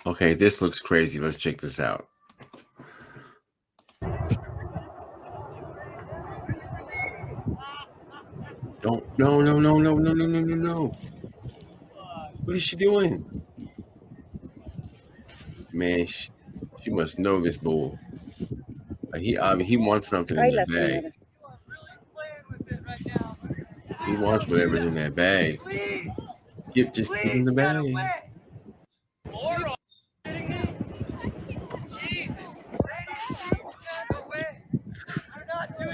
Okay, this looks crazy. Let's check this out. Don't, no, no, no, no, no, no, no, no, no. What is she doing? Man, she must know this bull. He wants something in Ay, the la bag. señora. He wants whatever's in that bag. Just get in the bag.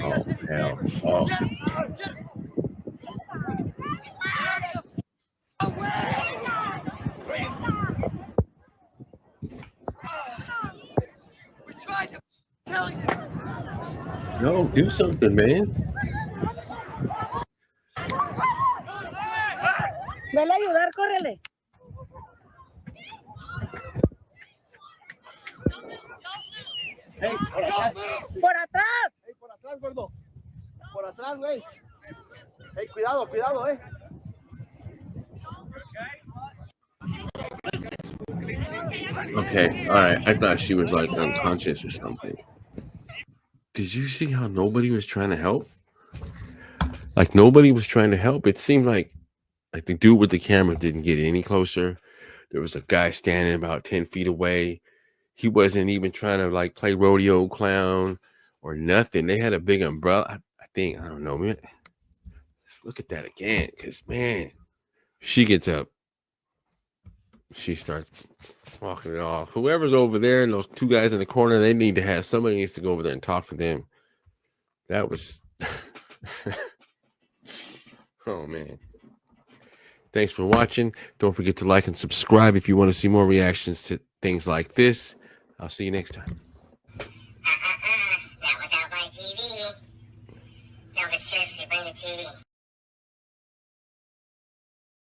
Oh hell! Oh, We tried to tell you. no, do something, man. Vele a ayudar, córrele. Hey, por atrás. Por atrás. Hey, por atrás, gordo. Por atrás, güey. Hey, cuidado, cuidado, Okay, all right. I thought she was like unconscious or something. Did you see how nobody was trying to help? Like nobody was trying to help. It seemed like the dude with the camera didn't get any closer. There was a guy standing about 10 feet away. He wasn't even trying to like play rodeo clown or nothing. They had a big umbrella. I think, I don't know, man. Let's look at that again. Cause man, she gets up. She starts walking it off. Whoever's over there and those two guys in the corner, they need to have somebody needs to go over there and talk to them. That was oh man. Thanks for watching. Don't forget to like and subscribe if you want to see more reactions to things like this. I'll see you next time. Not without my TV. No, but seriously, bring the TV.